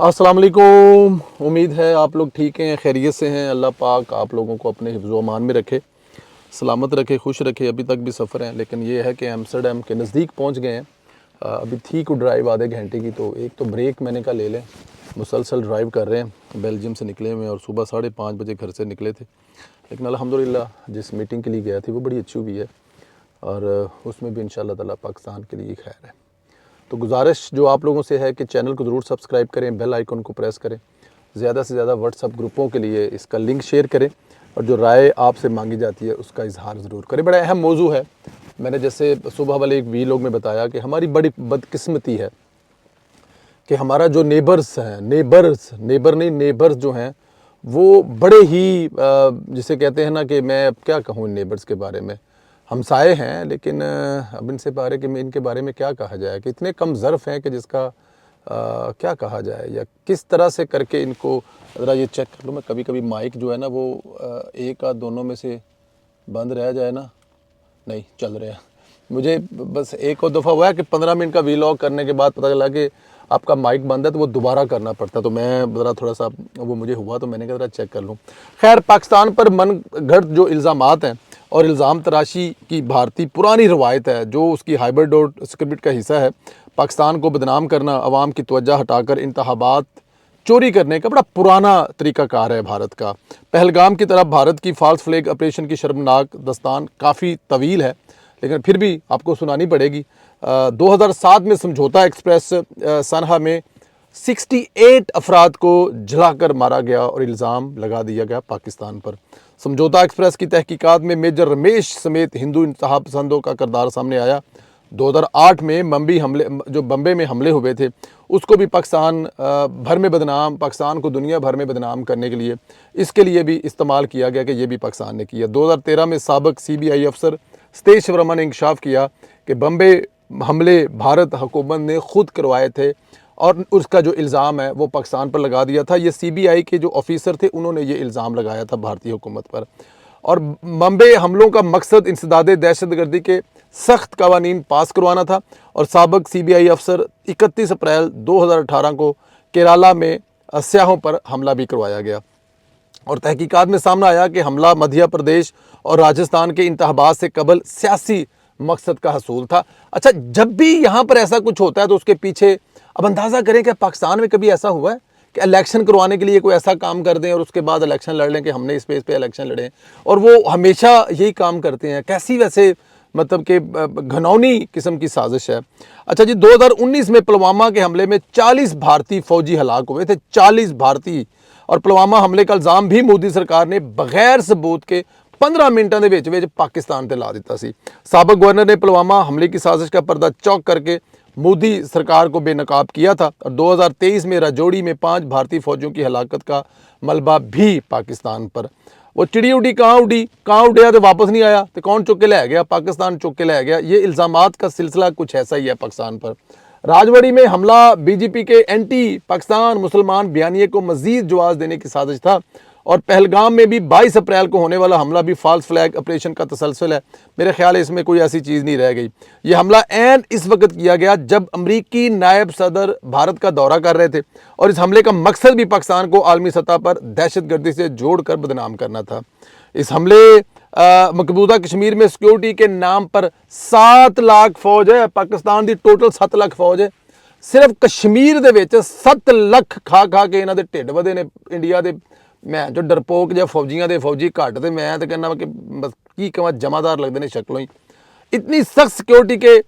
अस्सलाम वालेकुम। उम्मीद है आप लोग ठीक हैं, खैरियत से हैं। अल्लाह पाक आप लोगों को अपने हिफ्ज़ व अमान में रखे, सलामत रखे, खुश रखे। अभी तक भी सफ़र हैं, लेकिन ये है कि एम्स्टरडम के नज़दीक पहुंच गए हैं। अभी थी को ड्राइव आधे घंटे की, तो एक तो ब्रेक मैंने कहा ले लें। मुसलसल ड्राइव कर रहे हैं, बेल्जियम से निकले हुए और सुबह 5:30 बजे घर से निकले थे। लेकिन अल्हम्दुलिल्लाह जिस मीटिंग के लिए गया थी वो बड़ी अच्छी हुई है और उसमें भी इंशाअल्लाह ताला पाकिस्तान के लिए खैर है। तो गुजारिश जो आप लोगों से है कि चैनल को ज़रूर सब्सक्राइब करें, बेल आइकन को प्रेस करें, ज़्यादा से ज़्यादा व्हाट्सअप ग्रुपों के लिए इसका लिंक शेयर करें और जो राय आपसे मांगी जाती है उसका इजहार ज़रूर करें। बड़ा अहम मौजू है। मैंने जैसे सुबह वाले एक वीलॉग में बताया कि हमारी बड़ी बदकिस्मती है कि हमारा जो नेबर्स हैं, नेबर्स जो हैं वो बड़े ही जिसे कहते हैं ना कि मैं अब क्या कहूँ इन नेबर्स के बारे में, हमसाए हैं, लेकिन अब इनसे बारे कि इनके बारे में क्या कहा जाए कि इतने कम ज़र्फ़ हैं कि जिसका क्या कहा जाए या किस तरह से करके इनको ज़रा ये चेक कर लो। मैं कभी कभी माइक जो है ना वो एक आध दोनों में से बंद रह जाए ना, नहीं चल रहे हैं। मुझे बस एक और दफ़ा हुआ है कि 15 मिनट का वीलॉग करने के बाद पता चला कि आपका माइक बंद है, तो वो दोबारा करना पड़ता। तो मैं ज़रा थोड़ा सा वो मुझे हुआ, तो मैंने कहा ज़रा चेक कर लूँ। खैर, पाकिस्तान पर मन घड़त जो इल्ज़ामात हैं और इल्ज़ाम तराशी की भारतीय पुरानी रवायत है, जो उसकी हाइब्रिड स्क्रिप्ट का हिस्सा है। पाकिस्तान को बदनाम करना, अवाम की तवज्जो हटाकर इंतखाबात चोरी करने का बड़ा पुराना तरीक़ाकार है भारत का। पहलगाम की तरफ भारत की फ़ाल्स फ्लैग ऑपरेशन की शर्मनाक दास्तान काफ़ी तवील है, लेकिन फिर भी आपको सुनानी पड़ेगी। 2007 में समझौता एक्सप्रेस सनहा में 68 अफराद को जलाकर मारा गया और इल्ज़ाम लगा दिया गया पाकिस्तान पर। समझौता एक्सप्रेस की तहकीकात में मेजर रमेश समेत हिंदू इंतहा पसंदों का किरदार सामने आया। 2008 में बम्बे में हमले हुए थे, उसको भी पाकिस्तान पाकिस्तान को दुनिया भर में बदनाम करने के लिए इसके लिए भी इस्तेमाल किया गया कि ये भी पाकिस्तान ने किया। 2013 में साबिक CBI अफसर सतेश वर्मा ने इंकशाफ किया कि बम्बे हमले भारत हुकूमत ने खुद करवाए थे और उसका जो इल्ज़ाम है वो पाकिस्तान पर लगा दिया था। ये CBI के जो ऑफिसर थे उन्होंने ये इल्ज़ाम लगाया था भारतीय हुकूमत पर। और बम्बे हमलों का मकसद इंसदादे दहशतगर्दी के सख्त कवानीन पास करवाना था और साबिक CBI अफसर 31 अप्रैल 2018 को केरला में स्याहों पर हमला भी करवाया गया। और तहकीकात में सामने आया कि हमला मध्य प्रदेश और राजस्थान के इंतखाबात से कबल सियासी मकसद का हसूल था। अच्छा, जब भी यहाँ पर ऐसा कुछ होता है तो उसके पीछे अब अंदाज़ा करें कि पाकिस्तान में कभी ऐसा हुआ है कि इलेक्शन करवाने के लिए कोई ऐसा काम कर दें और उसके बाद इलेक्शन लड़ लें कि हमने इस पे इलेक्शन लड़े, और वो हमेशा यही काम करते हैं। कैसी वैसे मतलब कि घनौनी किस्म की साजिश है। अच्छा जी, 2019 में पुलवामा के हमले में 40 भारतीय फौजी हलाक हुए थे, 40 भारतीय। और पुलवामा हमले का इल्ज़ाम भी मोदी सरकार ने बगैर सबूत के 15 मिनटों के विच पाकिस्तान पर ला दिता सी। साबिक गवर्नर ने पुलवामा हमले की साजिश का पर्दा चौक करके मोदी सरकार को बेनकाब किया था। और 2023 में राजौरी में 5 भारतीय फौजियों की हलाकत का मलबा भी पाकिस्तान पर। वो चिड़ी उड़ी कहाँ उड़िया तो वापस नहीं आया, तो कौन चुक के लै गया? पाकिस्तान चुक के लै गया। ये इल्ज़ामात का सिलसिला कुछ ऐसा ही है पाकिस्तान पर। राजौरी में हमला BJP के एंटी पाकिस्तान मुसलमान बयानिए को मजीद जवाब देने की साजिश था। और पहलगाम में भी 22 अप्रैल को होने वाला हमला भी फॉल्स फ्लैग ऑपरेशन का तसलसल है। मेरे ख्याल है इसमें कोई ऐसी चीज़ नहीं रह गई। ये हमला ऐन इस वक्त किया गया जब अमरीकी नायब सदर भारत का दौरा कर रहे थे और इस हमले का मकसद भी पाकिस्तान को आलमी सतह पर दहशतगर्दी से जोड़कर बदनाम करना था। इस हमले मकबूजा कश्मीर में सिक्योरिटी के नाम पर 7 लाख फौज है। पाकिस्तान की टोटल 7 लाख फौज है। सिर्फ कश्मीर दे विच 7 लाख खा के इन्हां दे ढिड वधे ने इंडिया दे। मैं जो डरपोक जो फौजियां दे फौजी घट, तो मैं तो कहना कि बस की कहवा जमादार लगते हैं शक्लों ही। इतनी सख्त सिक्योरिटी के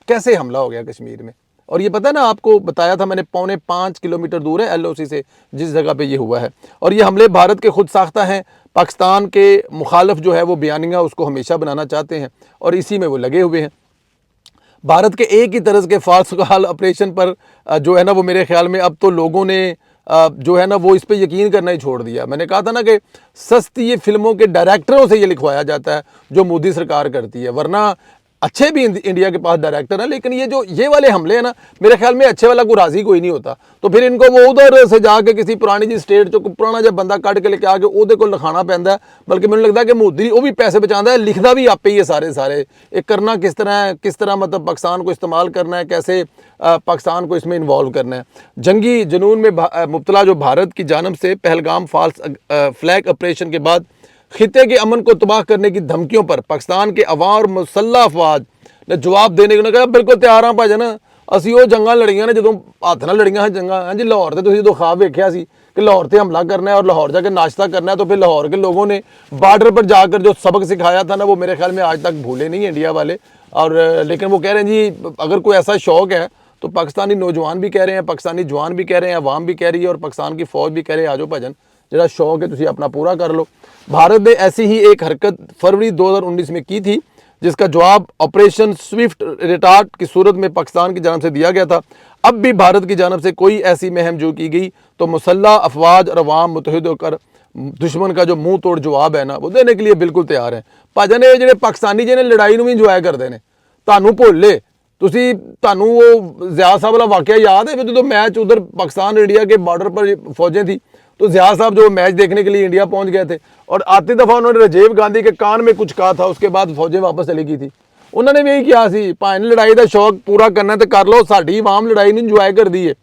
कैसे हमला हो गया कश्मीर में? और ये पता है ना, आपको बताया था मैंने, 4.5 किलोमीटर दूर है LOC से जिस जगह पे ये हुआ है। और ये हमले भारत के खुद साख्ता हैं। पाकिस्तान के मुखालिफ जो है वो बयानिया उसको हमेशा बनाना चाहते हैं और इसी में वो लगे हुए हैं। भारत के एक ही तरह के फाल्स ऑपरेशन पर जो है ना वो मेरे ख्याल में अब तो लोगों ने जो है ना वो इस पे यकीन करना ही छोड़ दिया। मैंने कहा था ना कि सस्ती ये फिल्मों के डायरेक्टरों से ये लिखवाया जाता है जो मोदी सरकार करती है, वरना अच्छे भी इंडिया के पास डायरेक्टर हैं, लेकिन ये वाले हमले हैं ना, मेरे ख्याल में अच्छे वाला कोई राजी कोई नहीं होता। तो फिर इनको वो उधर से जाके किसी पुरानी जी स्टेट चो पुराना जब बंदा कट के लेके आके ਉਹਦੇ ਕੋਲ ਲਿਖਾਣਾ ਪੈਂਦਾ। बल्कि मैंने लगता है कि मोदी वो भी पैसे बचाता है, लिखता भी आप ही है सारे एक करना किस तरह है, किस तरह मतलब पाकिस्तान को इस्तेमाल करना है, कैसे पाकिस्तान को इसमें इन्वॉल्व करना है। जंगी जुनून में मुब्तला जो भारत की जानब से पहलगाम फॉल्स फ्लैग ऑपरेशन के बाद खिते के अमन को तबाह करने की धमकियों पर पाकिस्तान के अवाम और मुसल्लह अफवाज ने जवाब देने को कहा बिल्कुल तैयार हाँ भाजन, ਅਸੀਂ ਉਹ ਜੰਗਾਂ ਲੜੀਆਂ ਨੇ ਜਦੋਂ ਹੱਥ ਨਾਲ ਲੜੀਆਂ ਸੀ ਜੰਗਾਂ। ਹਾਂਜੀ ਲਾਹੌਰ ਤੇ ਤੁਸੀਂ ਜਦੋਂ ख्वाब ਵੇਖਿਆ ਸੀ कि लाहौर से हमला करना है और लाहौर जाके नाश्ता करना है, तो फिर लाहौर के लोगों ने बॉर्डर पर जाकर जो सबक सिखाया था ना, वो मेरे ख्याल में आज तक भूले नहीं इंडिया वाले। और लेकिन वो कह रहे हैं जी अगर कोई ऐसा शौक़ है तो पाकिस्तानी नौजवान भी कह रहे हैं, पाकिस्तानी जवान भी कह रहे हैं, अवाम भी कह रही है और पाकिस्तान की फ़ौज भी कह रहे हैं आजो भजन जरा शौक़ है तुसी अपना पूरा कर लो। भारत ने ऐसी ही एक हरकत फरवरी 2019 में की थी, जिसका जवाब ऑपरेशन स्विफ्ट रिटार्ट की सूरत में पाकिस्तान की जानब से दिया गया था। अब भी भारत की जानब से कोई ऐसी मुहिम जो की गई तो मुसल्लह अफवाज और अवाम मुतहद होकर दुश्मन का जो मुंह तोड़ जवाब है ना, वो देने के लिए बिल्कुल तैयार हैं। भाजन ये ਜਿਹੜੇ पाकिस्तानी ਜਿਹਨੇ ਲੜਾਈ ਨੂੰ ਵੀ ਇੰਜੋਏ ਕਰਦੇ ਨੇ, ਤੁਹਾਨੂੰ ਭੁੱਲੇ ਤੁਸੀਂ ਤੁਹਾਨੂੰ ਉਹ ज़ियाद साहब वाला वाक़या याद है जो मैच उधर पाकिस्तान इंडिया के बॉर्डर पर फौजें थी, तो ज़ियाद साहब जो मैच देखने के लिए इंडिया पहुंच गए थे और आती दफ़ा उन्होंने राजीव गांधी के कान में कुछ कहा था, उसके बाद फौजें वापस चली गई थी। उन्होंने भी यही किया सी, भाई लड़ाई का शौक पूरा करना तो कर लो, साड़ी आवाम लड़ाई नहीं इंजॉय करती है।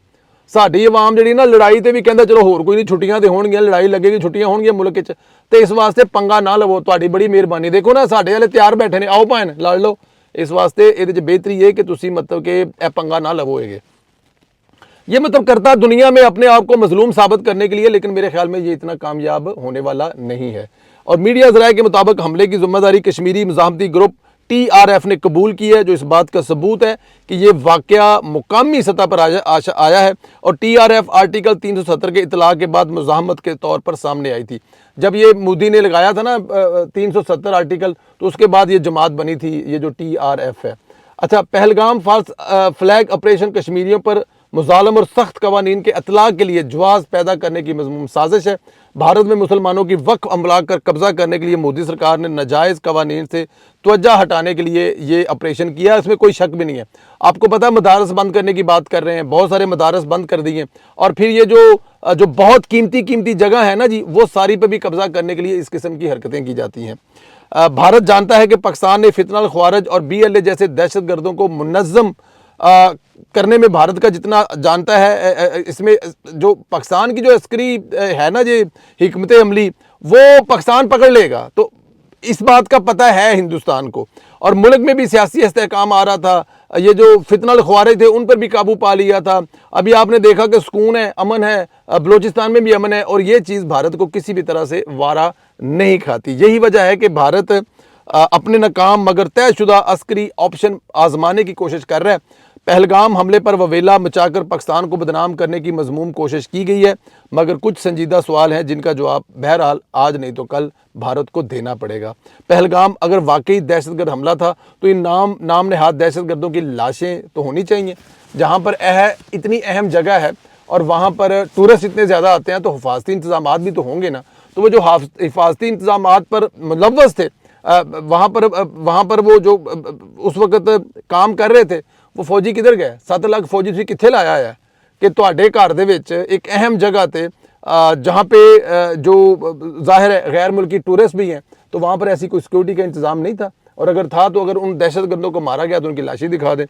साड़ी आवाम जी ना लड़ाई तो भी कहता चलो होर कोई नहीं, छुट्टियां तो होणगियां, लड़ाई लगेगी, छुट्टियां होणगियां मुल्क च, तो इस वास्ते पंगा ना लवो, तुहाडी बड़ी मेहरबानी। देखो ना साडे वाले तैयार बैठे ने, आओ भाएं लड़ लो। इस वास्ते ये बेहतरी है कि तुसी मतलब कि ए पंगा ना लवोगे। ये मतलब करता दुनिया में अपने आप को मजलूम साबित करने के लिए, लेकिन मेरे ख्याल में ये इतना कामयाब होने वाला नहीं है। और मीडिया ज़राए के मुताबिक हमले की जिम्मेदारी कश्मीरी मज़ाहमती ग्रुप TRF ने कबूल की है, जो इस बात का सबूत है कि ये वाक़या मुकामी सतह पर आया है। और TRF आर्टिकल 370 के इतला के बाद मुज़ाहमत के तौर पर सामने आई थी। जब ये मोदी ने लगाया था ना 370 आर्टिकल, तो उसके बाद ये जमात बनी थी, ये जो TRF है। अच्छा, पहलगाम फॉल्स फ्लैग ऑपरेशन कश्मीरियों पर मुज़ालम और सख्त कवानीन के अतलाक़ के लिए जवाज़ पैदा करने की मज़मूम साजिश है। भारत में मुसलमानों की वक्फ अमलाक कर कब्ज़ा करने के लिए मोदी सरकार ने नाजायज़ कवानीन से तवज्जो हटाने के लिए ये ऑपरेशन किया, इसमें कोई शक भी नहीं है। आपको पता है मदारस बंद करने की बात कर रहे हैं, बहुत सारे मदारस बंद कर दिए, और फिर ये जो बहुत कीमती जगह है ना जी, वो सारी पर भी कब्ज़ा करने के लिए इस किस्म की हरकतें की जाती हैं। भारत जानता है कि पाकिस्तान ने फितनल ख्वारिज और BLA जैसे दहशत गर्दों को मुनज़्ज़म करने में भारत का जितना जानता है, इसमें जो पाकिस्तान की जो अस्करी है ना जी हिकमत अमली, वो पाकिस्तान पकड़ लेगा, तो इस बात का पता है हिंदुस्तान को। और मुल्क में भी सियासी इस्तेहकाम आ रहा था, ये जो फितनल ख्वारिज थे उन पर भी काबू पा लिया था। अभी आपने देखा कि सुकून है, अमन है, बलूचिस्तान में भी अमन है, और ये चीज़ भारत को किसी भी तरह से वारा नहीं खाती। यही वजह है कि भारत अपने नाकाम मगर तयशुदा अस्करी ऑप्शन आजमाने की कोशिश कर रहा है। पहलगाम हमले पर ववेला मचाकर पाकिस्तान को बदनाम करने की मजमूम कोशिश की गई है, मगर कुछ संजीदा सवाल हैं जिनका जवाब बहरहाल आज नहीं तो कल भारत को देना पड़ेगा। पहलगाम अगर वाकई दहशतगर्द हमला था तो इन नाम नहाद दहशतगर्दों की लाशें तो होनी चाहिए। जहाँ पर इतनी अहम जगह है और वहाँ पर टूरिस्ट इतने ज़्यादा आते हैं, तो हिफाजती इंतजाम भी तो होंगे ना। तो वो जो हिफाजती इंतजाम पर मुलव्वस थे, वहाँ पर वो जो उस वक़्त काम कर रहे थे, वो फौजी किधर गए? 7 लाख फौजी तुसीं कित्थे लाया है कि तुहाडे घर दे विच एक अहम जगह ते जहाँ पे जो ज़ाहिर है गैर मुल्की टूरिस्ट भी हैं, तो वहाँ पर ऐसी कोई सिक्योरिटी का इंतज़ाम नहीं था, और अगर था तो अगर उन दहशतगर्दों को मारा गया तो उनकी लाशें दिखा दें।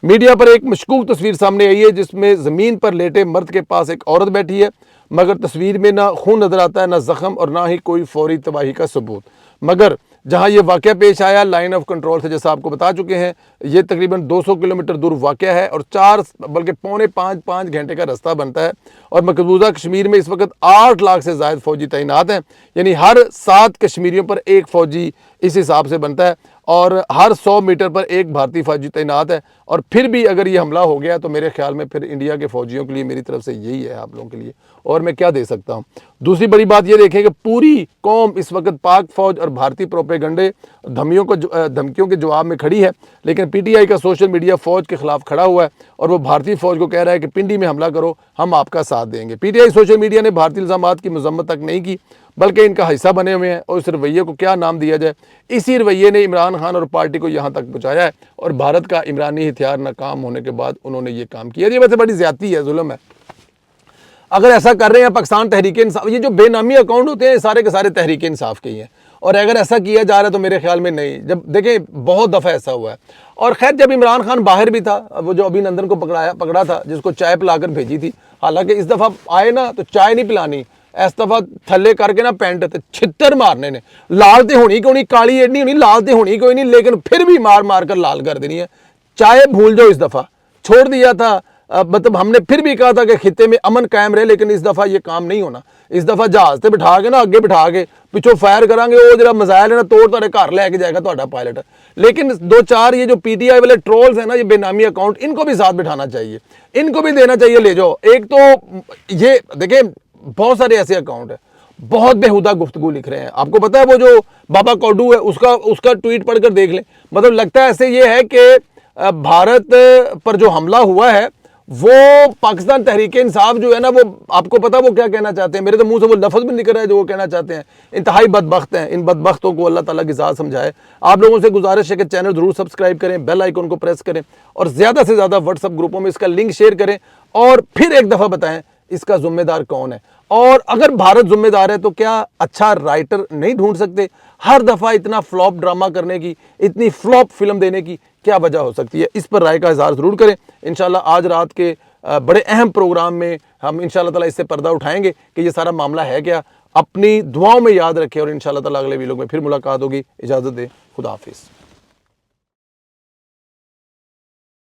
मीडिया पर एक मशकूक तस्वीर सामने आई है जिसमें ज़मीन पर लेटे मर्द के पास एक औरत बैठी है, मगर तस्वीर में ना खून नज़र आता है, ना ज़ख्म, और ना ही कोई फौरी तबाही का सबूत। मगर जहां ये वाक़या पेश आया लाइन ऑफ कंट्रोल से, जैसा आपको बता चुके हैं, ये तकरीबन 200 किलोमीटर दूर वाक़या है और 4 बल्कि पौने 5 घंटे का रास्ता बनता है। और मकबूजा कश्मीर में इस वक्त 8 लाख से ज़ायद फ़ौजी तैनात हैं, यानी हर 7 कश्मीरियों पर एक फ़ौजी इस हिसाब से बनता है, और हर 100 मीटर पर एक भारतीय फ़ौजी तैनात है। और फिर भी अगर ये हमला हो गया तो मेरे ख्याल में फिर इंडिया के फ़ौजियों के लिए मेरी तरफ से यही है आप लोगों के लिए, और मैं क्या दे सकता हूँ। दूसरी बड़ी बात ये देखें कि पूरी कौम इस वक्त पाक फ़ौज और भारतीय प्रोपेगंडे धमकियों के जवाब में खड़ी है, लेकिन PTI का सोशल मीडिया फ़ौज के ख़िलाफ़ खड़ा हुआ है और वो भारतीय फ़ौज को कह रहा है कि पिंडी में हमला करो, हम आपका साथ देंगे। PTI सोशल मीडिया ने भारतीय इल्ज़ामात की मज़म्मत तक नहीं की, بلکہ ان کا حصہ بنے ہوئے ہیں، اور اس رویے کو کیا نام دیا جائے، اسی رویے نے عمران خان اور پارٹی کو یہاں تک پہنچایا ہے، اور بھارت کا عمرانی ہتھیار ناکام ہونے کے بعد انہوں نے یہ کام کیا۔ یہ ویسے بڑی زیادتی ہے، ظلم ہے۔ اگر ایسا کر رہے ہیں پاکستان تحریک انصاف، یہ جو بے نامی اکاؤنٹ ہوتے ہیں سارے کے سارے تحریک انصاف کے ہی ہیں، اور اگر ایسا کیا جا رہا ہے تو میرے خیال میں نہیں، جب دیکھیں بہت دفعہ ایسا ہوا ہے۔ اور خیر جب عمران خان باہر بھی تھا، وہ جو ابھی نندن کو پکڑا تھا جس کو چائے پلا کر بھیجی تھی، حالانکہ اس دفعہ آئے نا تو چائے نہیں پلانی، اس دفعہ تھلے کر کے نا پینٹ تے چھتر مارنے نے، لال تے ہونی کوئی نہیں، کالی ایڈنی ہونی، لال تے ہونی کوئی نہیں، لیکن پھر بھی مار مار کر لال کر دینی ہے۔ چائے بھول جاؤ، اس دفعہ چھوڑ دیا تھا، مطلب ہم نے پھر بھی کہا تھا کہ خطے میں امن قائم رہے، لیکن اس دفعہ یہ کام نہیں ہونا۔ اس دفعہ جہاز تے بٹھا کے نا اگے بٹھا کے پچھو فائر کرانگے، وہ جڑا میزائل ہے نا توڑ تہاڈے گھر لے کے جائے گا تہاڈا پائلٹ۔ لیکن دو چار یہ جو پی ٹی آئی والے ٹرولز ہیں نا، یہ بے نامی اکاؤنٹ، ان کو بھی ساتھ بٹھانا چاہیے، ان کو بھی دینا چاہیے، لے جاؤ۔ ایک تو یہ دیکھیں بہت سارے ایسے اکاؤنٹ ہیں بہت بےہودہ گفتگو لکھ رہے ہیں، آپ کو پتہ ہے وہ جو بابا کوڈو ہے اس کا ٹویٹ پڑھ کر دیکھ لیں، مطلب لگتا ہے ایسے یہ ہے کہ بھارت پر جو حملہ ہوا ہے وہ پاکستان تحریک انصاف جو ہے نا، وہ آپ کو پتہ وہ کیا کہنا چاہتے ہیں، میرے تو منہ سے وہ لفظ بھی نکل رہا ہے جو وہ کہنا چاہتے ہیں۔ انتہائی بدبخت ہیں، ان بدبختوں کو اللہ تعالیٰ کی ذات سمجھائے۔ آپ لوگوں سے گزارش ہے کہ چینل ضرور سبسکرائب کریں، بیل آئیکن کو پریس کریں، اور زیادہ سے زیادہ واٹس ایپ گروپوں میں اس کا لنک شیئر کریں، اور پھر ایک دفعہ بتائیں اس کا ذمہ دار کون ہے، اور اگر بھارت ذمہ دار ہے تو کیا اچھا رائٹر نہیں ڈھونڈ سکتے؟ ہر دفعہ اتنا فلاپ ڈرامہ کرنے کی، اتنی فلاپ فلم دینے کی کیا وجہ ہو سکتی ہے؟ اس پر رائے کا اظہار ضرور کریں۔ انشاءاللہ آج رات کے بڑے اہم پروگرام میں ہم انشاءاللہ تعالیٰ اس سے پردہ اٹھائیں گے کہ یہ سارا معاملہ ہے کیا۔ اپنی دعاؤں میں یاد رکھیں، اور انشاءاللہ تعالیٰ اگلے ویڈیو میں پھر ملاقات ہوگی۔ اجازت دیں، خدا حافظ۔